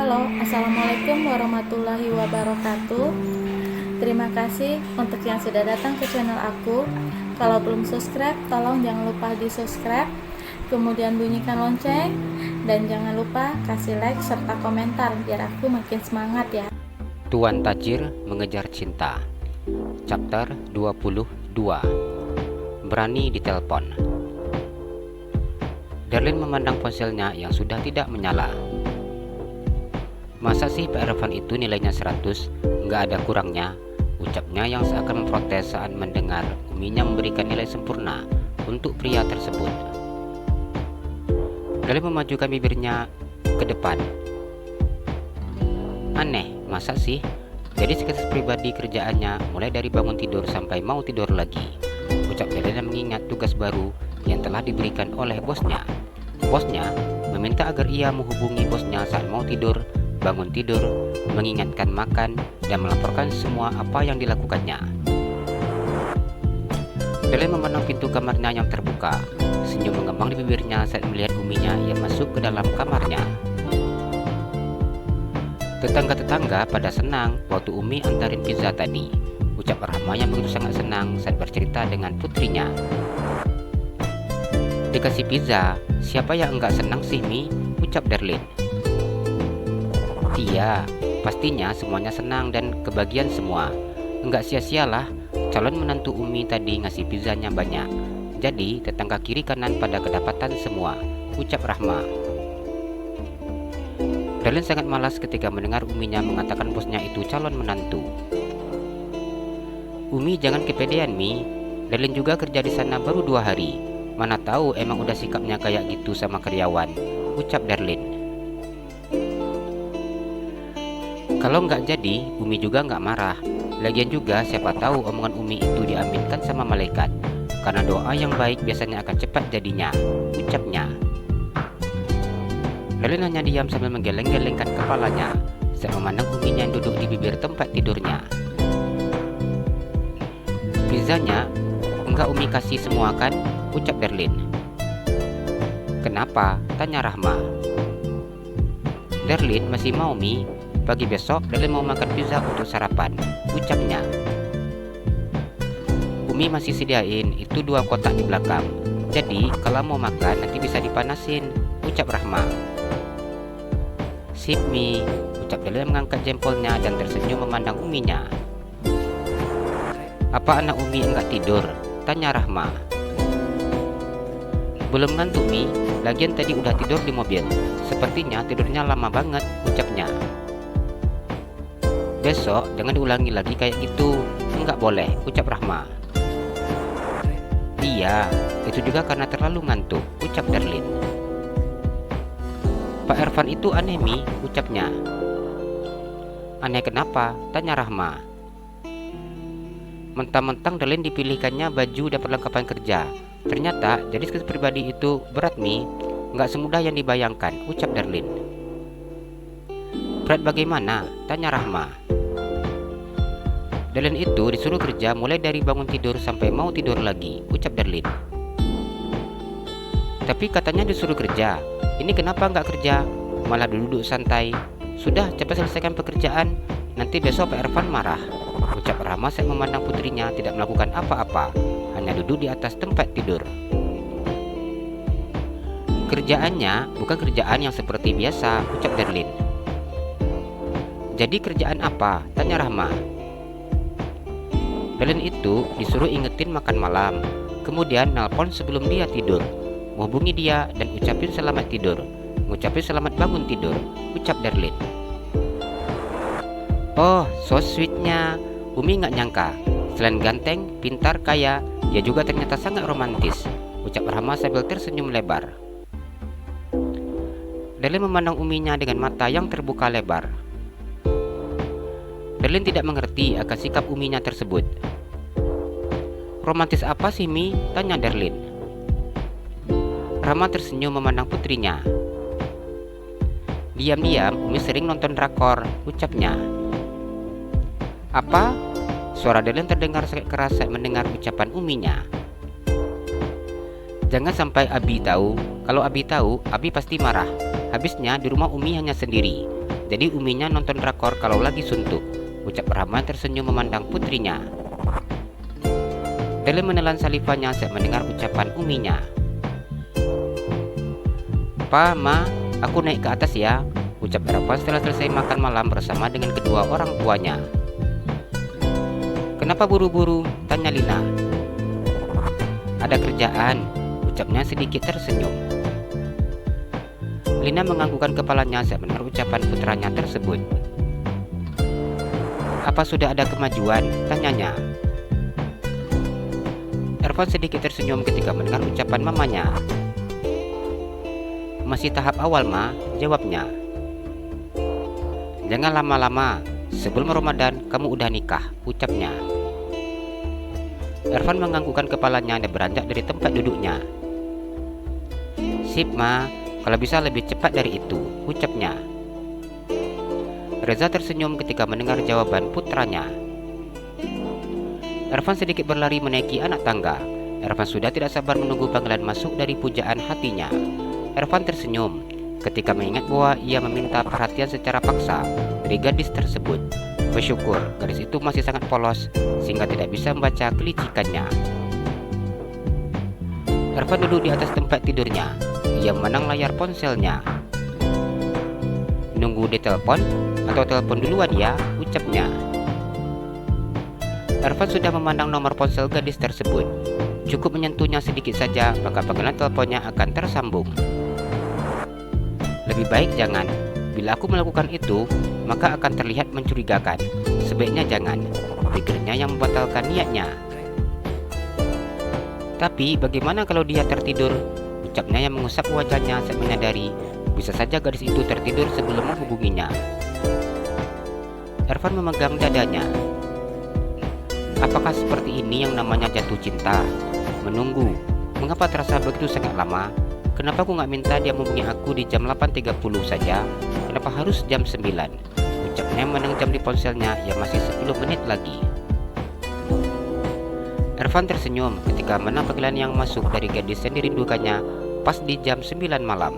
Halo, Assalamualaikum warahmatullahi wabarakatuh. Terima kasih untuk yang sudah datang ke channel aku. Kalau belum subscribe, tolong jangan lupa di subscribe, kemudian bunyikan lonceng, dan jangan lupa kasih like serta komentar biar aku makin semangat ya. Tuan Tajir Mengejar Cinta, Chapter 22. Berani ditelepon. Darlene memandang ponselnya yang sudah tidak menyala. Masa sih Pak Irfan itu nilainya 100, nggak ada kurangnya, ucapnya yang seakan memprotes saat mendengar uminya memberikan nilai sempurna untuk pria tersebut. Darlene memajukan bibirnya ke depan. Aneh, masa sih? Jadi sekretaris pribadi kerjaannya mulai dari bangun tidur sampai mau tidur lagi, ucap Darlene mengingat tugas baru yang telah diberikan oleh bosnya. Bosnya meminta agar ia menghubungi bosnya saat mau tidur, bangun tidur, mengingatkan makan, dan melaporkan semua apa yang dilakukannya. Darlene memandang pintu kamarnya yang terbuka. Senyum mengembang di bibirnya saat melihat uminya yang masuk ke dalam kamarnya. Tetangga-tetangga pada senang waktu Umi antarin pizza tadi, ucap Rahma yang begitu sangat senang saat bercerita dengan putrinya. Dikasih pizza, siapa yang enggak senang sih Mi? Ucap Darlene. Iya, pastinya semuanya senang dan kebagian semua. Enggak sia-sialah, calon menantu Umi tadi ngasih pizzanya banyak. Jadi tetangga kiri kanan pada kedapatan semua, ucap Rahma. Darlene sangat malas ketika mendengar uminya mengatakan bosnya itu calon menantu. Umi jangan kepedean Mi, Darlene juga kerja di sana baru 2 hari. Mana tahu emang udah sikapnya kayak gitu sama karyawan, ucap Darlene. Kalau nggak jadi, Umi juga nggak marah. Lagian juga siapa tahu omongan Umi itu diaminkan sama malaikat. Karena doa yang baik biasanya akan cepat jadinya, ucapnya. Darlene hanya diam sambil menggeleng-gelengkan kepalanya saat memandang uminya yang duduk di bibir tempat tidurnya. Pizzanya enggak Umi kasih semua kan? Ucap Darlene. Kenapa? Tanya Rahma. Darlene masih mau Mi. Pagi besok Darlene mau makan pizza untuk sarapan, ucapnya. Umi masih sediain itu 2 kotak di belakang. Jadi kalau mau makan nanti bisa dipanasin, ucap Rahma. Sip Mi, ucap Darlene mengangkat jempolnya dan tersenyum memandang uminya. Apa anak Umi enggak tidur? Tanya Rahma. Belum ngantuk Mi, lagian tadi udah tidur di mobil. Sepertinya tidurnya lama banget, ucapnya. Besok jangan diulangi lagi kayak gitu, enggak boleh, ucap Rahma. Iya, itu juga karena terlalu ngantuk, ucap Darlene. Pak Irfan itu aneh Mi, ucapnya. Aneh kenapa? Tanya Rahma. Mentang-mentang Darlene dipilihkannya baju dan perlengkapan kerja. Ternyata jadi sekretaris pribadi itu berat Mi, nggak semudah yang dibayangkan, ucap Darlene. Berat bagaimana? Tanya Rahma. Darlene itu disuruh kerja mulai dari bangun tidur sampai mau tidur lagi, ucap Darlene. Tapi katanya disuruh kerja, ini kenapa nggak kerja? Malah duduk santai. Sudah cepat selesaikan pekerjaan, nanti besok Pak Irfan marah, ucap Rahma saat memandang putrinya tidak melakukan apa-apa, hanya duduk di atas tempat tidur. Kerjaannya bukan kerjaan yang seperti biasa, ucap Darlene. Jadi kerjaan apa? Tanya Rahma. Darlene itu disuruh ingetin makan malam, kemudian nelpon sebelum dia tidur, menghubungi dia dan ucapin selamat tidur, ngucapin selamat bangun tidur, ucap Darlene. Oh, so sweetnya. Umi nggak nyangka, selain ganteng, pintar, kaya, dia juga ternyata sangat romantis, ucap Rahma sambil tersenyum lebar. Darlene memandang uminya dengan mata yang terbuka lebar. Darlene tidak mengerti akan sikap uminya tersebut. Romantis apa sih Mi? Tanya Darlene. Rahma tersenyum memandang putrinya. Diam-diam Umi sering nonton drakor, ucapnya. Apa? Suara Darlene terdengar sangat keras saat mendengar ucapan uminya. Jangan sampai Abi tahu. Kalau Abi tahu, Abi pasti marah. Habisnya di rumah Umi hanya sendiri. Jadi uminya nonton drakor kalau lagi suntuk, ucap Rahman tersenyum memandang putrinya. Darlin menelan salivannya saat mendengar ucapan uminya. Pa, Ma, aku naik ke atas ya, ucap Ervan setelah selesai makan malam bersama dengan kedua orang tuanya. Kenapa buru-buru? Tanya Lina. Ada kerjaan, ucapnya sedikit tersenyum. Lina menganggukkan kepalanya saat mendengar ucapan putranya tersebut. Apa sudah ada kemajuan? Tanyanya. Ervan sedikit tersenyum ketika mendengar ucapan mamanya. Masih tahap awal, Ma, jawabnya. Jangan lama-lama, sebelum Ramadan kamu udah nikah, ucapnya. Ervan menganggukkan kepalanya dan beranjak dari tempat duduknya. Sip, Ma, kalau bisa lebih cepat dari itu, ucapnya. Reza tersenyum ketika mendengar jawaban putranya. Ervan sedikit berlari menaiki anak tangga. Ervan sudah tidak sabar menunggu panggilan masuk dari pujaan hatinya. Ervan tersenyum ketika mengingat bahwa ia meminta perhatian secara paksa dari gadis tersebut. Bersyukur gadis itu masih sangat polos sehingga tidak bisa membaca kelicikannya. Ervan duduk di atas tempat tidurnya. Ia memandang layar ponselnya. Nunggu ditelepon atau telepon duluan ya, ucapnya. Ervan sudah memandang nomor ponsel gadis tersebut. Cukup menyentuhnya sedikit saja maka panggilan teleponnya akan tersambung. Lebih baik jangan. Bila aku melakukan itu, maka akan terlihat mencurigakan. Sebaiknya jangan, pikirnya yang membatalkan niatnya. Tapi bagaimana kalau dia tertidur? Ucapnya yang mengusap wajahnya saat menyadari bisa saja gadis itu tertidur sebelum menghubunginya. Ervan memegang dadanya. Apakah seperti ini yang namanya jatuh cinta? Menunggu. Mengapa terasa begitu sangat lama? Kenapa aku nggak minta dia menghubungi aku di jam 8.30 saja? Kenapa harus jam 9? Ucapnya memandang jam di ponselnya yang masih 10 menit lagi. Ervan tersenyum ketika menang panggilan yang masuk dari gadis yang dirindukannya pas di jam 9 malam.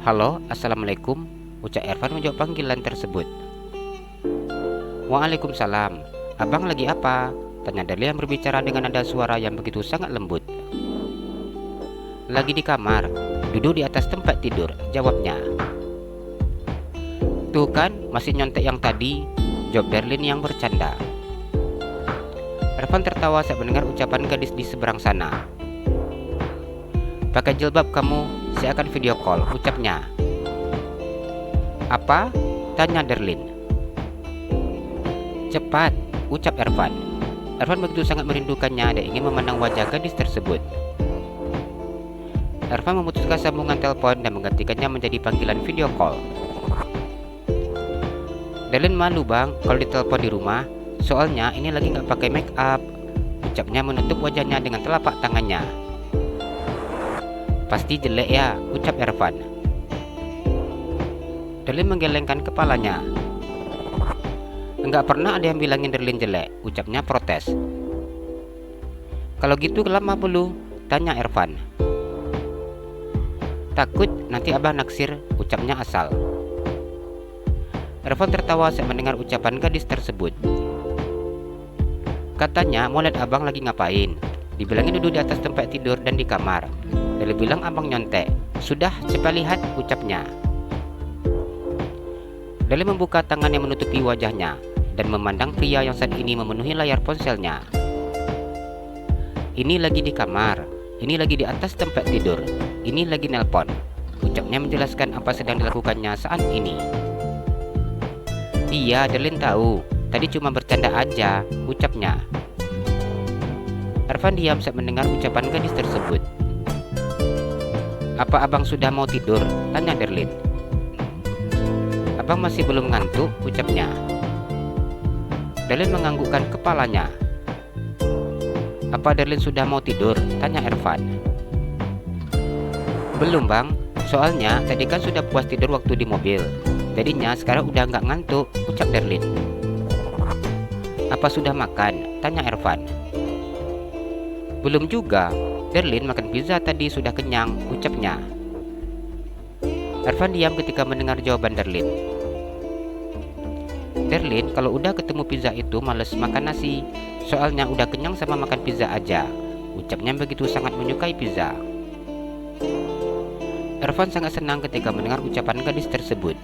Halo, Assalamualaikum, ucap Ervan menjawab panggilan tersebut. Waalaikumsalam, abang lagi apa? Tanya Darlin yang berbicara dengan nada suara yang begitu sangat lembut. Lagi di kamar, duduk di atas tempat tidur, jawabnya. Tuh kan, masih nyontek yang tadi, jawab Darlin yang bercanda. Ervan tertawa saat mendengar ucapan gadis di seberang sana. Pakai jilbab kamu, saya akan video call, ucapnya. Apa? Tanya Darlin. Cepat, ucap Ervan. Ervan begitu sangat merindukannya dan ingin memandang wajah gadis tersebut. Ervan memutuskan sambungan telepon dan menggantikannya menjadi panggilan video call. Darlin malu bang kalau ditelepon di rumah, soalnya ini lagi nggak pakai make up, ucapnya menutup wajahnya dengan telapak tangannya. Pasti jelek ya, ucap Ervan. Darlin menggelengkan kepalanya. Enggak pernah ada yang bilangin Darlin jelek, ucapnya protes. Kalau gitu lama dulu, tanya Ervan. Takut nanti abang naksir, ucapnya asal. Ervan tertawa saat mendengar ucapan gadis tersebut. Katanya mau lihat abang lagi ngapain. Dibilangin duduk di atas tempat tidur dan di kamar. Darlin bilang abang nyontek. Sudah, cepat lihat, ucapnya. Darlin membuka tangan yang menutupi wajahnya dan memandang pria yang saat ini memenuhi layar ponselnya. Ini lagi di kamar, ini lagi di atas tempat tidur, ini lagi nelpon, ucapnya menjelaskan apa sedang dilakukannya saat ini. Iya, Darlin tahu, tadi cuma bercanda aja, ucapnya. Ervan diam saat mendengar ucapan gadis tersebut. Apa abang sudah mau tidur? Tanya Darlin. Abang masih belum ngantuk, ucapnya. Darlin menganggukkan kepalanya. Apa Darlin sudah mau tidur? Tanya Ervan. Belum bang, soalnya tadi kan sudah puas tidur waktu di mobil. Jadinya sekarang udah nggak ngantuk, ucap Darlin. Apa sudah makan? Tanya Ervan. Belum juga, Darlin makan pizza tadi sudah kenyang, ucapnya. Ervan diam ketika mendengar jawaban Darlin. Darlin, kalau udah ketemu pizza itu males makan nasi. Soalnya udah kenyang sama makan pizza aja. Ucapnya begitu sangat menyukai pizza. Ervan sangat senang ketika mendengar ucapan gadis tersebut.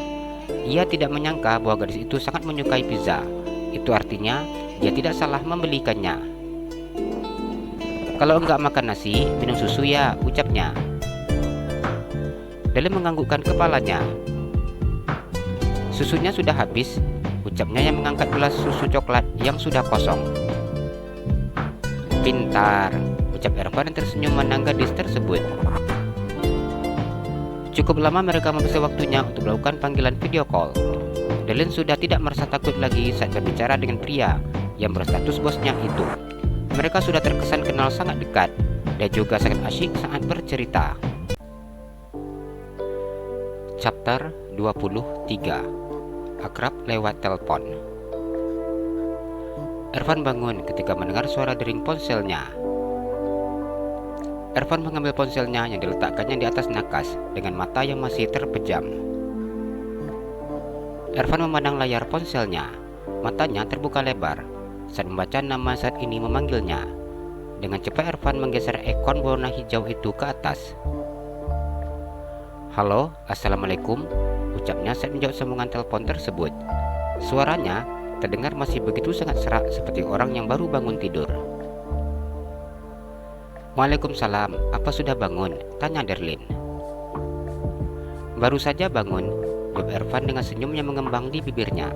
Ia tidak menyangka bahwa gadis itu sangat menyukai pizza. Itu artinya dia tidak salah membelikannya. Kalau enggak makan nasi, minum susu ya, ucapnya. Darlin menganggukkan kepalanya. Susunya sudah habis, ucapnya yang mengangkat gelas susu coklat yang sudah kosong. Pintar, ucap Ervan dan tersenyum memandang gadis tersebut. Cukup lama mereka menghabiskan waktunya untuk melakukan panggilan video call. Darlin sudah tidak merasa takut lagi saat berbicara dengan pria yang berstatus bosnya itu. Mereka sudah terkesan kenal sangat dekat dan juga sangat asyik saat bercerita. Chapter 23. Akrab lewat telepon. Ervan bangun ketika mendengar suara dering ponselnya. Ervan mengambil ponselnya yang diletakkannya di atas nakas dengan mata yang masih terpejam. Ervan memandang layar ponselnya. Matanya terbuka lebar saat membaca nama saat ini memanggilnya. Dengan cepat Ervan menggeser ikon berwarna hijau itu ke atas. Halo, assalamualaikum, ucapnya saat menjawab sambungan telepon tersebut. Suaranya terdengar masih begitu sangat serak seperti orang yang baru bangun tidur. Waalaikumsalam, apa sudah bangun? Tanya Darlin. Baru saja bangun, jawab Ervan dengan senyum yang mengembang di bibirnya.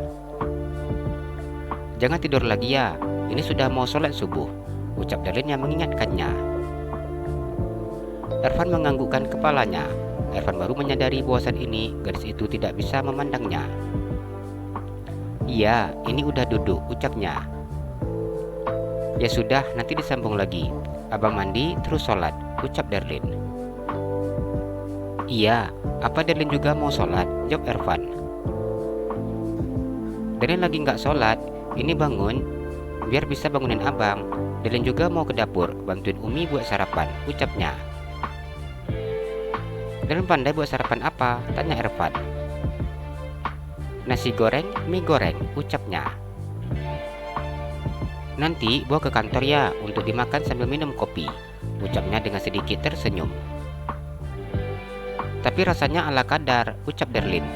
Jangan tidur lagi ya, ini sudah mau sholat subuh, ucap Darlin yang mengingatkannya. Ervan menganggukkan kepalanya. Ervan baru menyadari bahwa saat ini gadis itu tidak bisa memandangnya. Iya, ini udah duduk, ucapnya. Ya sudah, nanti disambung lagi. Abang mandi terus sholat, ucap Darlin. Iya, apa Darlin juga mau sholat? Jawab Ervan. Darlin lagi nggak sholat, ini bangun, biar bisa bangunin abang. Darlin juga mau ke dapur, bantuin Umi buat sarapan, ucapnya. Darlin pandai buat sarapan apa? Tanya Ervan. Nasi goreng, mie goreng, ucapnya. Nanti bawa ke kantor ya untuk dimakan sambil minum kopi, ucapnya dengan sedikit tersenyum. Tapi rasanya ala kadar, ucap Darlin.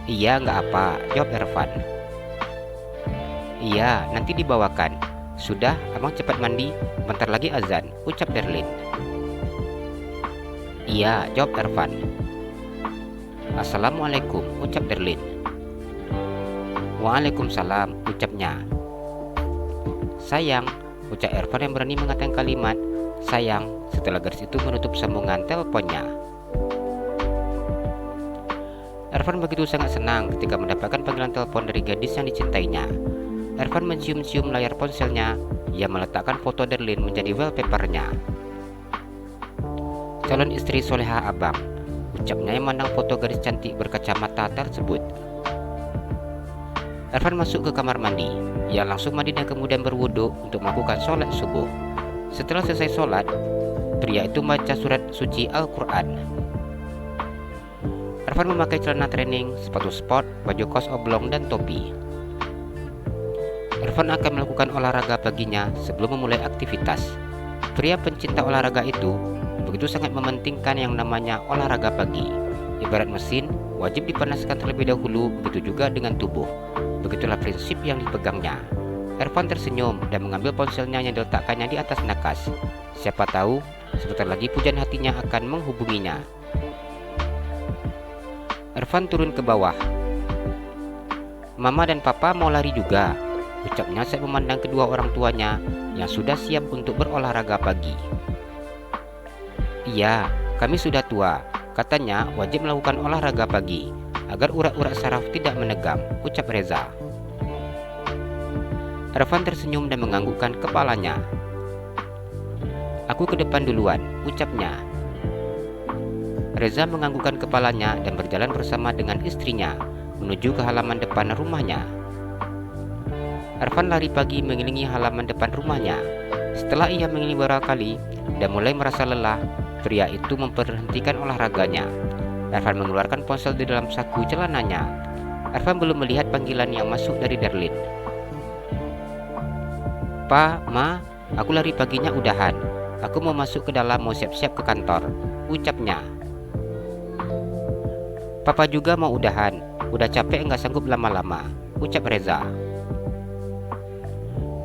Iya, nggak apa, jawab Ervan. Iya, nanti dibawakan. Sudah, abang cepat mandi, bentar lagi azan, ucap Darlin. Iya, jawab Ervan. Assalamualaikum, ucap Darlin. Waalaikumsalam, ucapnya. Sayang, ucap Ervan yang berani mengatakan kalimat sayang setelah gadis itu menutup sambungan teleponnya. Ervan begitu sangat senang ketika mendapatkan panggilan telepon dari gadis yang dicintainya. Ervan mencium-cium layar ponselnya. Ia meletakkan foto Darlin menjadi wallpapernya. Calon istri soleha abang, ucapnya yang memandang foto gadis cantik berkacamata tersebut. Ervan masuk ke kamar mandi. Ia langsung mandi dan kemudian berwudu untuk melakukan sholat subuh. Setelah selesai sholat, pria itu membaca surat suci Al-Quran. Ervan memakai celana training, sepatu sport, baju kos oblong, dan topi. Ervan akan melakukan olahraga paginya sebelum memulai aktivitas. Pria pencinta olahraga itu begitu sangat mementingkan yang namanya olahraga pagi. Ibarat mesin, wajib dipanaskan terlebih dahulu, begitu juga dengan tubuh. Begitulah prinsip yang dipegangnya. Ervan tersenyum dan mengambil ponselnya yang diletakkannya di atas nakas. Siapa tahu, sebentar lagi pujian hatinya akan menghubunginya. Ervan turun ke bawah. Mama dan Papa mau lari juga, ucapnya saat memandang kedua orang tuanya yang sudah siap untuk berolahraga pagi. Iya, kami sudah tua. Katanya wajib melakukan olahraga pagi agar urat-urat saraf tidak menegam, ucap Reza. Ervan tersenyum dan menganggukkan kepalanya. Aku ke depan duluan, ucapnya. Reza menganggukkan kepalanya dan berjalan bersama dengan istrinya menuju ke halaman depan rumahnya. Ervan lari pagi mengelilingi halaman depan rumahnya. Setelah ia mengiling beberapa kali dan mulai merasa lelah, pria itu memberhentikan olahraganya. Ervan mengeluarkan ponsel di dalam saku celananya. Ervan belum melihat panggilan yang masuk dari Darlin. "Pa, Ma, aku lari paginya udahan. Aku mau masuk ke dalam, mau siap-siap ke kantor," ucapnya. "Papa juga mau udahan. Udah capek nggak sanggup lama-lama," ucap Reza.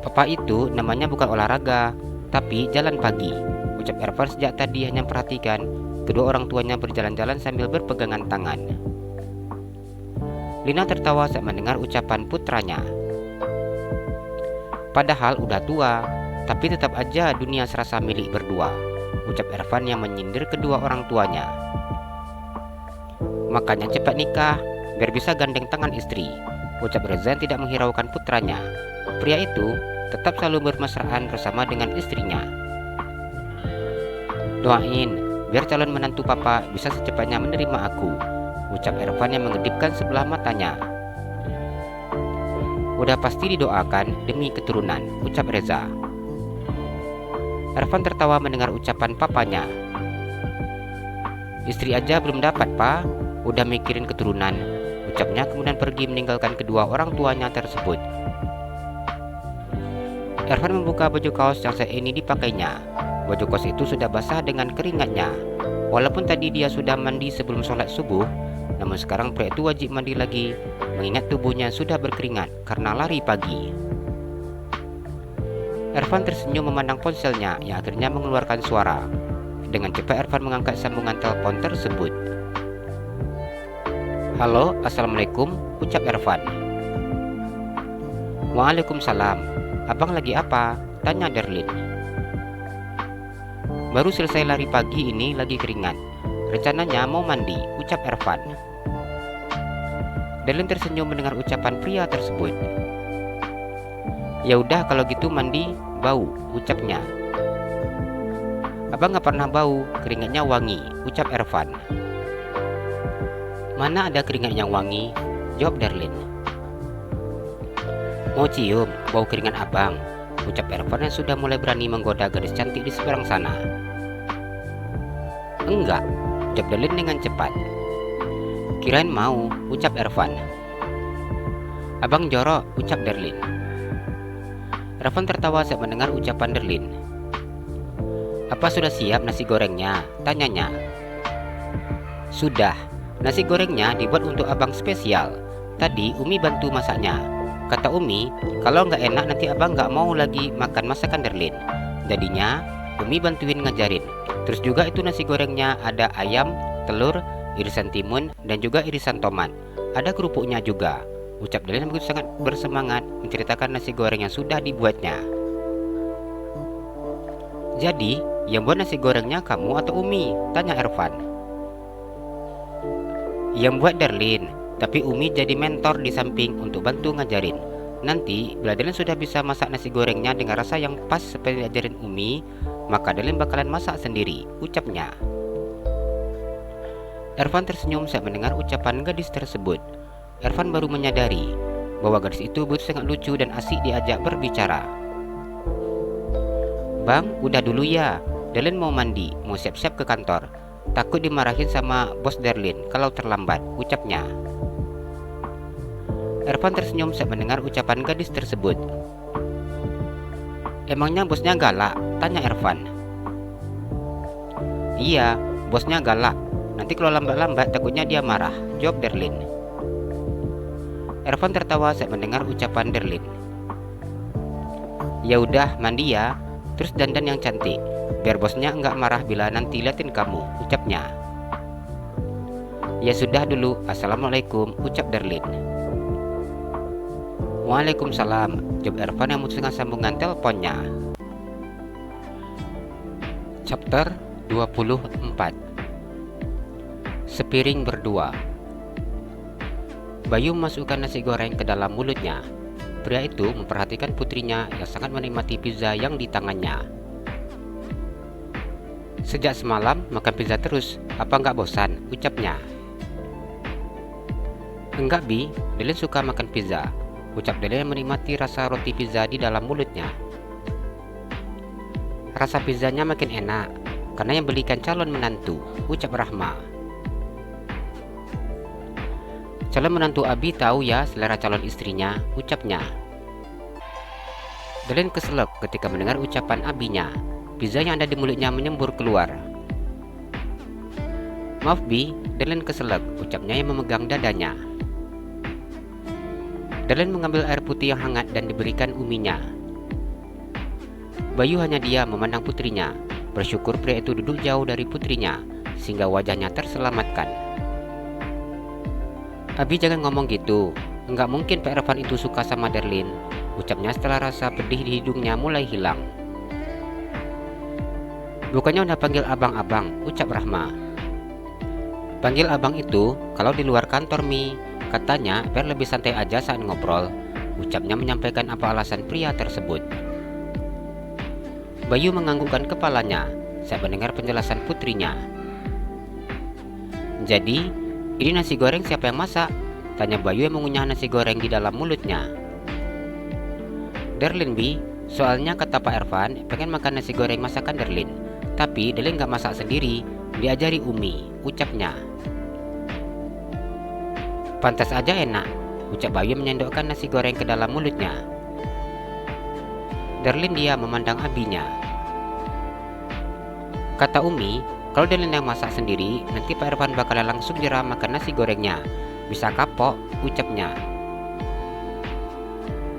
"Papa itu namanya bukan olahraga, tapi jalan pagi," ucap Ervan sejak tadi hanya perhatikan kedua orang tuanya berjalan-jalan sambil berpegangan tangan. Lina tertawa saat mendengar ucapan putranya. "Padahal udah tua, tapi tetap aja dunia serasa milik berdua," ucap Ervan yang menyindir kedua orang tuanya. "Makanya cepat nikah, biar bisa gandeng tangan istri," ucap Reza yang tidak menghiraukan putranya. Pria itu tetap selalu bermesraan bersama dengan istrinya. "Doain biar calon menantu papa bisa secepatnya menerima aku," ucap Ervan yang mengedipkan sebelah matanya. "Udah pasti didoakan demi keturunan," ucap Reza. Ervan tertawa mendengar ucapan papanya. "Istri aja belum dapat, Pa, udah mikirin keturunan," ucapnya kemudian pergi meninggalkan kedua orang tuanya tersebut. Ervan membuka baju kaos yang saat ini dipakainya. Baju kaos itu sudah basah dengan keringatnya. Walaupun tadi dia sudah mandi sebelum sholat subuh, namun sekarang pria itu wajib mandi lagi, mengingat tubuhnya sudah berkeringat karena lari pagi. Ervan tersenyum memandang ponselnya yang akhirnya mengeluarkan suara. Dengan cepat Ervan mengangkat sambungan telepon tersebut. "Halo, Assalamualaikum," ucap Ervan. "Waalaikumsalam. Abang lagi apa?" tanya Darlin. "Baru selesai lari pagi ini, lagi keringat. Rencananya mau mandi," ucap Ervan. Darlin tersenyum mendengar ucapan pria tersebut. "Ya udah kalau gitu mandi, bau," ucapnya. "Abang gak pernah bau, keringatnya wangi," ucap Ervan. "Mana ada keringat yang wangi?" jawab Darlin. "Mau cium bau keringat abang?" ucap Ervan yang sudah mulai berani menggoda gadis cantik di seberang sana. "Enggak," jawab Darlin dengan cepat. "Kirain mau," ucap Ervan. "Abang jorok," ucap Darlin. Ervan tertawa saat mendengar ucapan Darlin. "Apa sudah siap nasi gorengnya?" tanyanya. "Sudah, nasi gorengnya dibuat untuk abang spesial. Tadi Umi bantu masaknya. Kata Umi, kalau nggak enak nanti abang nggak mau lagi makan masakan Darlin. Jadinya Umi bantuin ngajarin. Terus juga itu nasi gorengnya ada ayam, telur, irisan timun, dan juga irisan tomat. Ada kerupuknya juga," ucap Darlin begitu sangat bersemangat menceritakan nasi goreng yang sudah dibuatnya. "Jadi, yang buat nasi gorengnya kamu atau Umi?" tanya Ervan. "Yang buat Darlin, tapi Umi jadi mentor di samping untuk bantu ngajarin. Nanti bila Darlin sudah bisa masak nasi gorengnya dengan rasa yang pas seperti diajarin Umi, maka Darlin bakalan masak sendiri," ucapnya. Ervan tersenyum saat mendengar ucapan gadis tersebut. Ervan baru menyadari bahwa gadis itu begitu sangat lucu dan asik diajak berbicara. "Bang, udah dulu ya. Darlin mau mandi, mau siap-siap ke kantor. Takut dimarahin sama bos Darlin kalau terlambat," ucapnya. Ervan tersenyum saat mendengar ucapan gadis tersebut. "Emangnya bosnya galak?" tanya Ervan. "Iya, bosnya galak. Nanti kalau lambat-lambat takutnya dia marah," jawab Darlin. Ervan tertawa saat mendengar ucapan Darlin. "Ya udah mandi ya, terus dandan yang cantik, biar bosnya nggak marah bila nanti liatin kamu," ucapnya. "Ya sudah dulu, Assalamualaikum," ucap Darlin. "Waalaikumsalam," jawab Ervan yang memutuskan sambungan teleponnya. Chapter 24. Sepiring berdua. Bayu memasukkan nasi goreng ke dalam mulutnya. Pria itu memperhatikan putrinya yang sangat menikmati pizza yang di tangannya. "Sejak semalam makan pizza terus, apa nggak bosan?" ucapnya. "Enggak Bi, Darlin suka makan pizza," ucap Darlin yang menikmati rasa roti pizza di dalam mulutnya. Rasa pizzanya makin enak karena yang belikan calon menantu, ucap Rahma. Calon menantu Abi tahu ya selera calon istrinya, ucapnya. Darlene keselak ketika mendengar ucapan Abinya. Pizza yang ada di mulutnya menyembur keluar. Maaf Bi, Darlene keselak, ucapnya yang memegang dadanya. Darlene mengambil air putih yang hangat dan diberikan uminya. Bayu hanya diam memandang putrinya, bersyukur pria itu duduk jauh dari putrinya, sehingga wajahnya terselamatkan. Abi jangan ngomong gitu, enggak mungkin Pak Irfan itu suka sama Darlene, ucapnya setelah rasa pedih di hidungnya mulai hilang. Bukannya udah panggil abang-abang, ucap Rahma. Panggil abang itu kalau di luar kantor Mi, katanya biar lebih santai aja saat ngobrol, ucapnya menyampaikan apa alasan pria tersebut. Bayu menganggukkan kepalanya saat mendengar penjelasan putrinya. Jadi, ini nasi goreng siapa yang masak? Tanya Bayu yang mengunyah nasi goreng di dalam mulutnya. Darlene Bi, soalnya kata Pak Irfan pengen makan nasi goreng masakan Darlene. Tapi Darlene gak masak sendiri, diajari Umi, ucapnya. Pantas aja enak, ucap Bayu menyendokkan nasi goreng ke dalam mulutnya. Darlene dia memandang Abinya. Kata Umi, kalau Darlene yang masak sendiri, nanti Pak Irfan bakalan langsung jerah makan nasi gorengnya. Bisa kapok, ucapnya.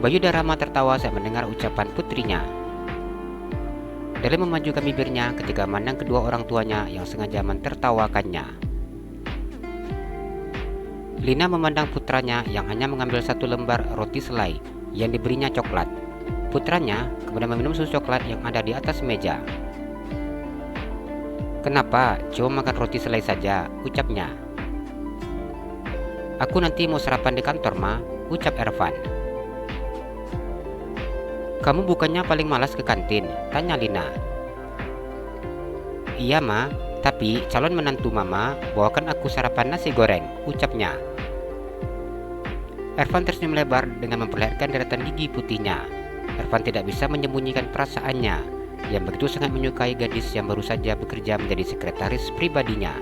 Bayu dan Rahma tertawa saat mendengar ucapan putrinya. Darlene memajukan bibirnya ketika memandang kedua orang tuanya yang sengaja mentertawakannya. Lina memandang putranya yang hanya mengambil satu lembar roti selai yang diberinya coklat. Putranya kemudian meminum susu coklat yang ada di atas meja. Kenapa cuma makan roti selai saja, ucapnya. Aku nanti mau sarapan di kantor Ma, ucap Irfan. Kamu bukannya paling malas ke kantin? Tanya Lina. Iya Ma, tapi calon menantu Mama bawakan aku sarapan nasi goreng, ucapnya. Irfan tersenyum lebar dengan memperlihatkan deretan gigi putihnya. Irfan tidak bisa menyembunyikan perasaannya yang begitu sangat menyukai gadis yang baru saja bekerja menjadi sekretaris pribadinya.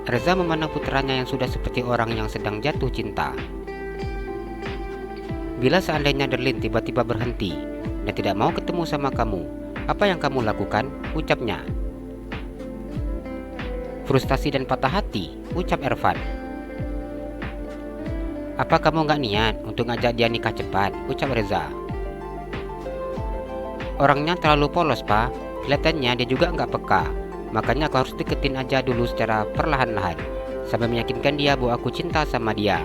Reza memandang putranya yang sudah seperti orang yang sedang jatuh cinta. Bila seandainya Darlene tiba-tiba berhenti dan tidak mau ketemu sama kamu, apa yang kamu lakukan? Ucapnya. Frustasi dan patah hati, ucap Irfan. Apa kamu nggak niat untuk ngajak dia nikah cepat? Ucap Reza. Orangnya terlalu polos Pak, kelihatannya dia juga nggak peka. Makanya aku harus deketin aja dulu secara perlahan-lahan sampai meyakinkan dia bahwa aku cinta sama dia.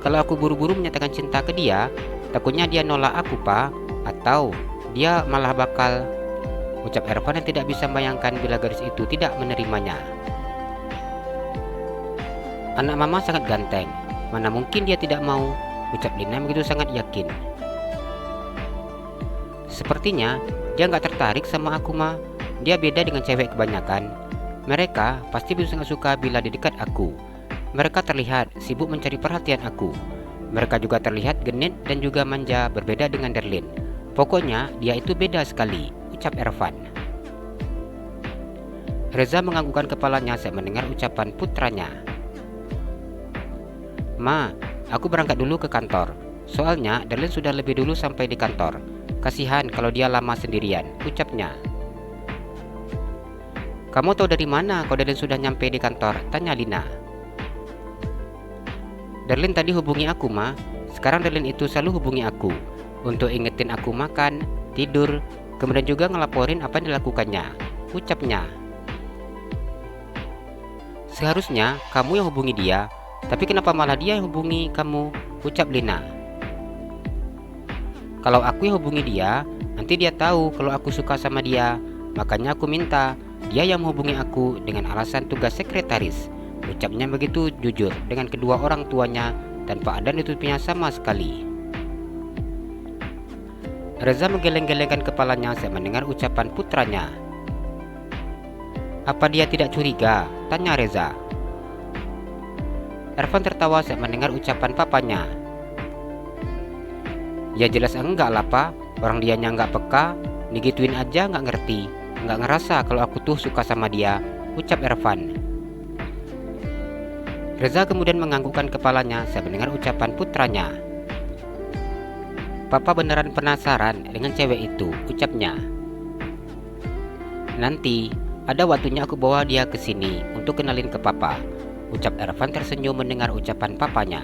Kalau aku buru-buru menyatakan cinta ke dia, takutnya dia nolak aku Pak, atau dia malah bakal, ucap Irfan yang tidak bisa membayangkan bila gadis itu tidak menerimanya. Anak Mama sangat ganteng, mana mungkin dia tidak mau, ucap Lina begitu sangat yakin. Sepertinya dia nggak tertarik sama aku Ma, dia beda dengan cewek kebanyakan. Mereka pasti bisa sangat suka bila di dekat aku. Mereka terlihat sibuk mencari perhatian aku. Mereka juga terlihat genit dan juga manja, berbeda dengan Darlene. Pokoknya dia itu beda sekali, ucap Irfan. Reza menganggukkan kepalanya saat mendengar ucapan putranya. Ma, aku berangkat dulu ke kantor. Soalnya Darlene sudah lebih dulu sampai di kantor. Kasihan kalau dia lama sendirian, ucapnya. Kamu tahu dari mana kalau Darlene sudah nyampe di kantor? Tanya Lina. Darlene tadi hubungi aku Ma. Sekarang Darlene itu selalu hubungi aku untuk ingetin aku makan, tidur, kemudian juga ngelaporin apa yang dilakukannya, ucapnya. Seharusnya kamu yang hubungi dia, tapi kenapa malah dia yang hubungi kamu, ucap Lina. Kalau aku yang hubungi dia, nanti dia tahu kalau aku suka sama dia. Makanya aku minta dia yang menghubungi aku dengan alasan tugas sekretaris, ucapnya begitu jujur dengan kedua orang tuanya tanpa ada nutupnya sama sekali. Reza menggeleng-gelengkan kepalanya saat mendengar ucapan putranya. Apa dia tidak curiga? Tanya Reza. Irfan tertawa saat mendengar ucapan papanya. Ya jelas enggak lah Pak, Orang dianya nggak peka, digituin aja nggak ngerti, nggak ngerasa kalau aku tuh suka sama dia, ucap Ervan. Reza kemudian menganggukkan kepalanya saat mendengar ucapan putranya. Papa beneran penasaran dengan cewek itu, ucapnya. Nanti, ada waktunya aku bawa dia ke sini untuk kenalin ke papa, ucap Ervan tersenyum mendengar ucapan papanya.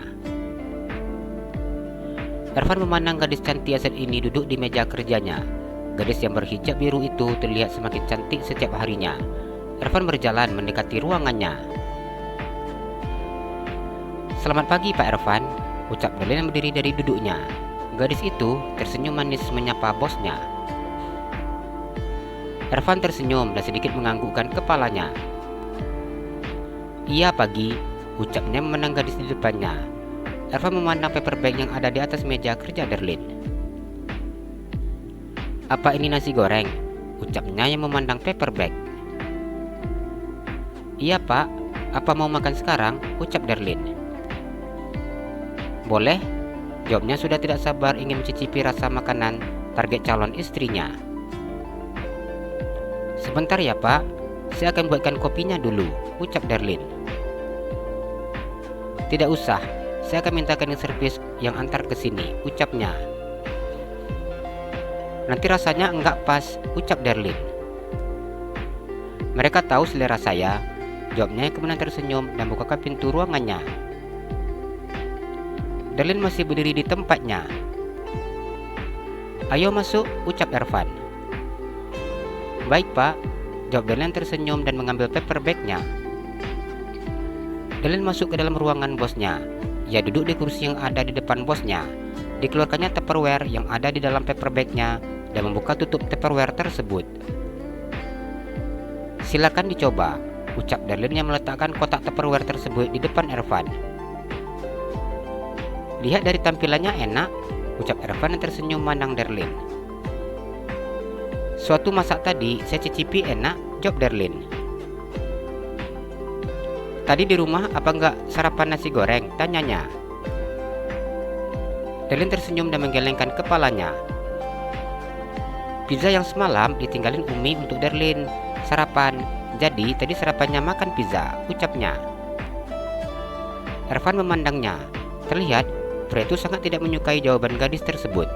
Ervan memandang gadis cantik saat ini duduk di meja kerjanya. Gadis yang berhijab biru itu terlihat semakin cantik setiap harinya. Ervan berjalan mendekati ruangannya. Selamat pagi Pak Ervan, ucap Darlene yang berdiri dari duduknya. Gadis itu tersenyum manis menyapa bosnya. Ervan tersenyum dan sedikit menganggukkan kepalanya. Iya pagi, ucapnya memandang gadis di depannya. Ervan memandang paper bag yang ada di atas meja kerja Darlene. Apa ini nasi goreng? Ucapnya yang memandang paper bag. Iya pak, apa mau makan sekarang? Ucap Darlene. Boleh? Jawabnya sudah tidak sabar ingin mencicipi rasa makanan target calon istrinya. Sebentar ya pak, saya akan buatkan kopinya dulu, ucap Darlene. Tidak usah, saya akan mintakan yang servis yang antar ke sini, ucapnya. Nanti rasanya enggak pas, ucap Darlene. Mereka tahu selera saya, jawabnya yang kemudian tersenyum dan bukakan pintu ruangannya. Darlene masih berdiri di tempatnya. Ayo masuk, ucap Ervan. Baik pak, jawab Darlene tersenyum dan mengambil paper bag-nya. Darlene masuk ke dalam ruangan bosnya. Ia duduk di kursi yang ada di depan bosnya. Dikeluarkannya Tupperware yang ada di dalam paper bag-nya dan membuka tutup Tupperware tersebut. Silakan dicoba, ucap Darlene yang meletakkan kotak Tupperware tersebut di depan Ervan. Lihat dari tampilannya enak, ucap Ervan yang tersenyum memandang Darlene. Suatu masak tadi saya cicipi enak, jawab Darlene. Tadi di rumah apa enggak sarapan nasi goreng? Tanyanya. Darlene tersenyum dan menggelengkan kepalanya. Pizza yang semalam ditinggalin Umi untuk Darlene sarapan, jadi tadi sarapannya makan pizza, ucapnya. Ervan memandangnya. Terlihat pria itu sangat tidak menyukai jawaban gadis tersebut.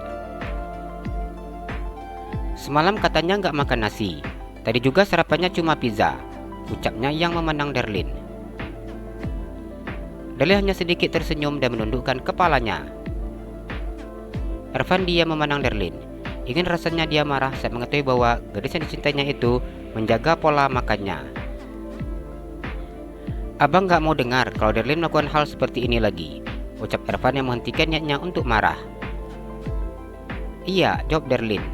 Semalam katanya nggak makan nasi. Tadi juga sarapannya cuma pizza, ucapnya yang memandang Darlene. Darlene hanya sedikit tersenyum dan menundukkan kepalanya. Ervan diam memandang Darlene. Ingin rasanya dia marah saat mengetahui bahwa gadis yang dicintainya itu menjaga pola makannya. Abang nggak mau dengar kalau Darlene melakukan hal seperti ini lagi, ucap Ervan yang menghentikan niatnya untuk marah. Iya, jawab Darlene.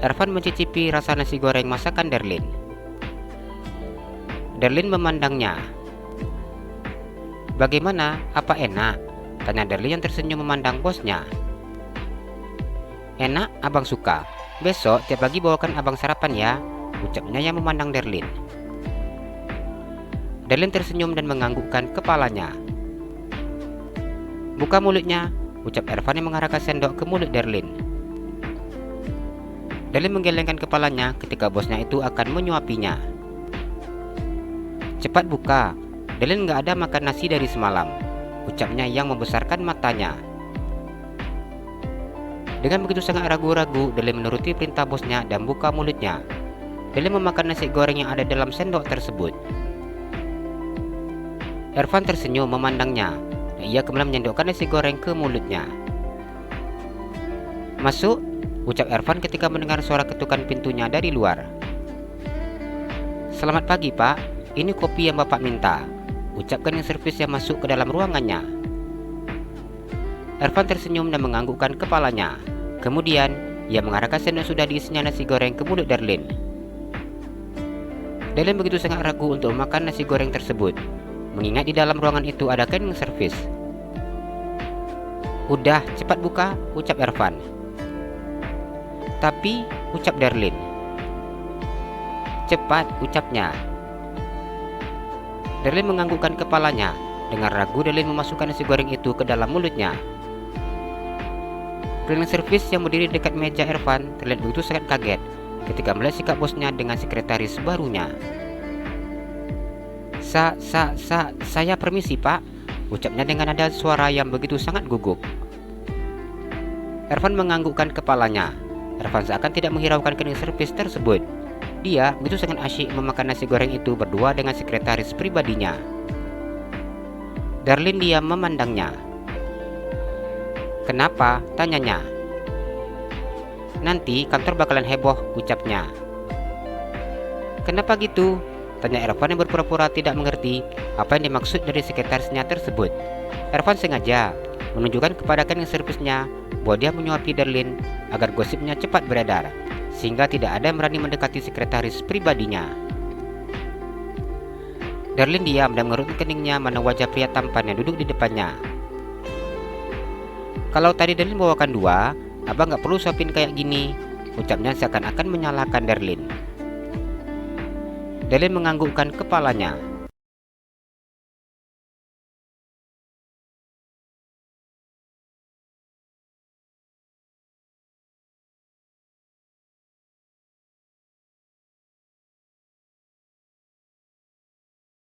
Ervan mencicipi rasa nasi goreng masakan Darlene. Darlene memandangnya. Bagaimana? Apa enak? Tanya Darlene yang tersenyum memandang bosnya. Enak, abang suka. Besok tiap pagi bawakan abang sarapan ya, ucapnya yang memandang Darlene. Darlene tersenyum dan menganggukkan kepalanya. Buka mulutnya, ucap Ervan yang mengarahkan sendok ke mulut Darlene. Darlene menggelengkan kepalanya ketika bosnya itu akan menyuapinya. Cepat buka, Darlene nggak ada makan nasi dari semalam, ucapnya yang membesarkan matanya. Dengan begitu sangat ragu-ragu, Darlene menuruti perintah bosnya dan buka mulutnya. Darlene memakan nasi goreng yang ada dalam sendok tersebut. Ervan tersenyum memandangnya. Ia kemudian menyendokkan nasi goreng ke mulutnya. Masuk, ucap Ervan ketika mendengar suara ketukan pintunya dari luar. Selamat pagi pak, ini kopi yang bapak minta, ucapkan yang servis yang masuk ke dalam ruangannya. Ervan tersenyum dan menganggukkan kepalanya. Kemudian ia mengarahkan sendok sudah diisinya nasi goreng ke mulut Darlene. Darlene begitu sangat ragu untuk memakan nasi goreng tersebut, mengingat di dalam ruangan itu ada cleaning service. Udah, cepat buka, ucap Ervan. Tapi, ucap Darlene. Cepat, ucapnya. Darlene menganggukkan kepalanya. Dengan ragu, Darlene memasukkan nasi goreng itu ke dalam mulutnya. Cleaning service yang berdiri dekat meja Ervan terlihat begitu sangat kaget ketika melihat sikap bosnya dengan sekretaris barunya. Saya permisi pak, ucapnya dengan nada suara yang begitu sangat gugup. Ervan menganggukkan kepalanya. Ervan seakan tidak menghiraukan cleaning service tersebut. Dia begitu sangat asyik memakan nasi goreng itu berdua dengan sekretaris pribadinya. Darlene diam memandangnya. Kenapa? Tanyanya. Nanti kantor bakalan heboh, ucapnya. Kenapa gitu? Tanya Ervan yang berpura-pura tidak mengerti apa yang dimaksud dari sekretarisnya tersebut. Ervan sengaja menunjukkan kepada cleaning service-nya bahwa dia menyuapi Darlene agar gosipnya cepat beredar, sehingga tidak ada yang berani mendekati sekretaris pribadinya. Darlene diam dan mengerutkan keningnya mana wajah pria tampan yang duduk di depannya. Kalau tadi Darlene bawakan 2, abang gak perlu suapin kayak gini, ucapnya seakan-akan menyalahkan Darlene. Darlene menganggukkan kepalanya.